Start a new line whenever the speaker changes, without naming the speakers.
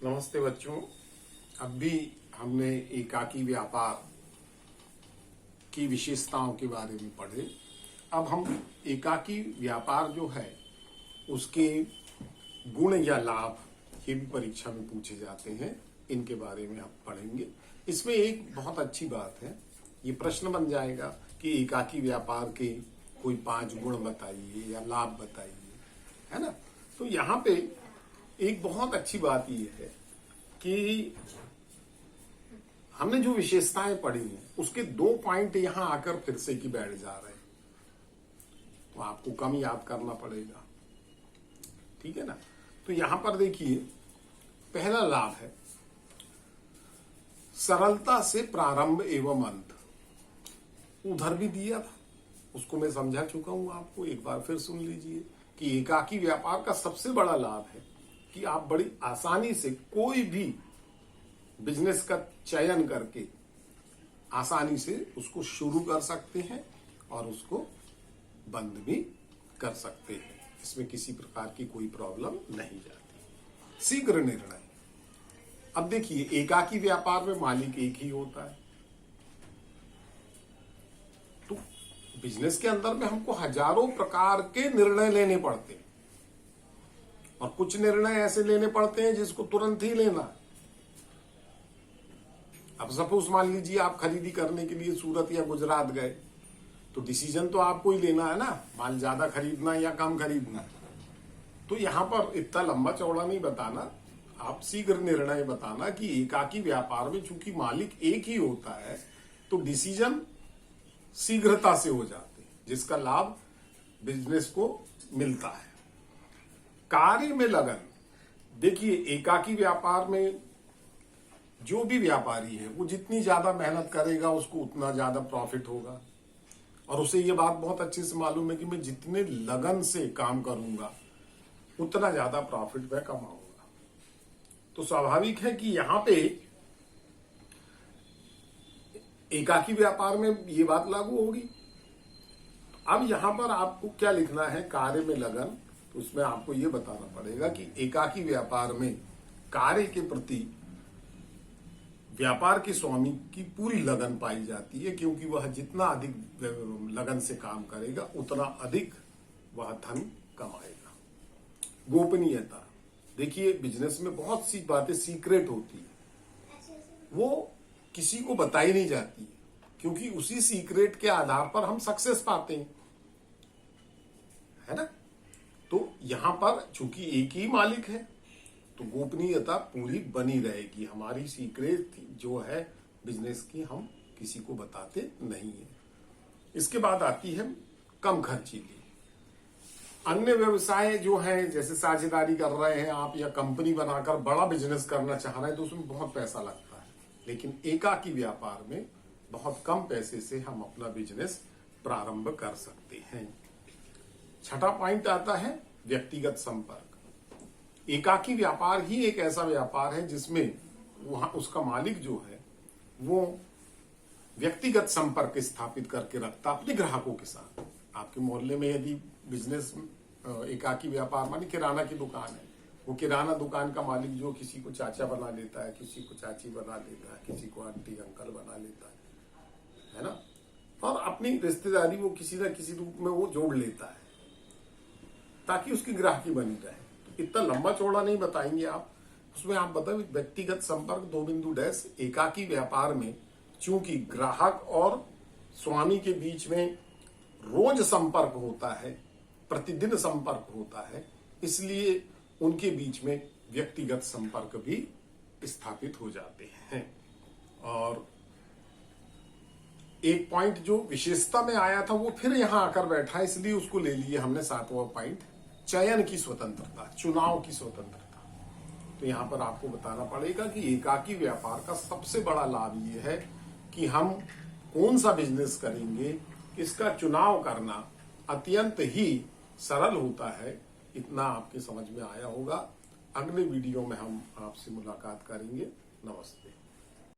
नमस्ते बच्चों। अब भी हमने एकाकी व्यापार की विशेषताओं के बारे में पढ़े। अब हम एकाकी व्यापार जो है उसके गुण या लाभ ये भी परीक्षा में पूछे जाते हैं, इनके बारे में आप पढ़ेंगे। इसमें एक बहुत अच्छी बात है, ये प्रश्न बन जाएगा कि एकाकी व्यापार के कोई 5 गुण बताइए या लाभ बताइए, है ना। तो यहाँ पे एक बहुत अच्छी बात ये है कि हमने जो विशेषताएं पढ़ी हैं उसके 2 पॉइंट यहां आकर फिर से की बैठ जा रहे हैं, तो आपको कम याद करना पड़ेगा, ठीक है ना। तो यहां पर देखिए, पहला लाभ है सरलता से प्रारंभ एवं अंत। उधर भी दिया था, उसको मैं समझा चुका हूं आपको, एक बार फिर सुन लीजिए कि एकाकी व्यापार का सबसे बड़ा लाभ है कि आप बड़ी आसानी से कोई भी बिजनेस का चयन करके आसानी से उसको शुरू कर सकते हैं और उसको बंद भी कर सकते हैं। इसमें किसी प्रकार की कोई प्रॉब्लम नहीं जाती। शीघ्र निर्णय। अब देखिए, एकाकी व्यापार में मालिक एक ही होता है, तो बिजनेस के अंदर में हमको हजारों प्रकार के निर्णय लेने पड़ते हैं और कुछ निर्णय ऐसे लेने पड़ते हैं जिसको तुरंत ही लेना है। अब सपोज मान लीजिए आप खरीदी करने के लिए सूरत या गुजरात गए, तो डिसीजन तो आपको ही लेना है ना, माल ज्यादा खरीदना या कम खरीदना। तो यहां पर इतना लंबा चौड़ा नहीं बताना, आप शीघ्र निर्णय बताना कि एकाकी व्यापार में चूंकि मालिक एक ही होता है तो डिसीजन शीघ्रता से हो जाते हैं, जिसका लाभ बिजनेस को मिलता है। कार्य में लगन। देखिए, एकाकी व्यापार में जो भी व्यापारी है वो जितनी ज्यादा मेहनत करेगा उसको उतना ज्यादा प्रॉफिट होगा, और उसे ये बात बहुत अच्छे से मालूम है कि मैं जितने लगन से काम करूंगा उतना ज्यादा प्रॉफिट मैं कमाऊंगा। तो स्वाभाविक है कि यहां पे एकाकी व्यापार में ये बात लागू होगी। अब यहां पर आपको क्या लिखना है, कार्य में लगन। तो उसमें आपको ये बताना पड़ेगा कि एकाकी व्यापार में कार्य के प्रति व्यापार के स्वामी की पूरी लगन पाई जाती है, क्योंकि वह जितना अधिक लगन से काम करेगा उतना अधिक वह धन कमाएगा। गोपनीयता। देखिए, बिजनेस में बहुत सी बातें सीक्रेट होती है, वो किसी को बताई नहीं जाती है, क्योंकि उसी सीक्रेट के आधार पर हम सक्सेस पाते हैं, है ना। तो यहां पर चूंकि एक ही मालिक है तो गोपनीयता पूरी बनी रहेगी। हमारी सीक्रेट जो है बिजनेस की हम किसी को बताते नहीं है। इसके बाद आती है कम खर्चीली। अन्य व्यवसाय जो है, जैसे साझेदारी कर रहे हैं आप या कंपनी बनाकर बड़ा बिजनेस करना चाह रहे हैं, तो उसमें बहुत पैसा लगता है, लेकिन एकाकी व्यापार में बहुत कम पैसे से हम अपना बिजनेस प्रारंभ कर सकते हैं। छठा पॉइंट आता है व्यक्तिगत संपर्क। एकाकी व्यापार ही एक ऐसा व्यापार है जिसमें वहां उसका मालिक जो है वो व्यक्तिगत संपर्क स्थापित करके रखता अपने ग्राहकों के साथ। आपके मोहल्ले में यदि बिजनेस एकाकी व्यापार मानी किराना की दुकान है, वो किराना दुकान का मालिक जो किसी को चाचा बना लेता है, किसी को चाची बना लेता है, किसी को आंटी अंकल बना लेता है ना, और अपनी रिश्तेदारी वो किसी न किसी रूप में वो जोड़ लेता है ताकि उसकी ग्राहकी बनी रहे। तो इतना लंबा चौड़ा नहीं बताएंगे आप, उसमें आप बताओ व्यक्तिगत संपर्क 2 बिंदु डैश। एकाकी व्यापार में चूंकि ग्राहक और स्वामी के बीच में रोज संपर्क होता है, प्रतिदिन संपर्क होता है, इसलिए उनके बीच में व्यक्तिगत संपर्क भी स्थापित हो जाते हैं। और एक पॉइंट जो विशेषता में आया था वो फिर यहां आकर बैठा, इसलिए उसको ले लिए हमने 7वां पॉइंट, चयन की स्वतंत्रता, चुनाव की स्वतंत्रता। तो यहां पर आपको बताना पड़ेगा कि एकाकी व्यापार का सबसे बड़ा लाभ ये है कि हम कौन सा बिजनेस करेंगे, इसका चुनाव करना अत्यंत ही सरल होता है। इतना आपके समझ में आया होगा। अगले वीडियो में हम आपसे मुलाकात करेंगे। नमस्ते।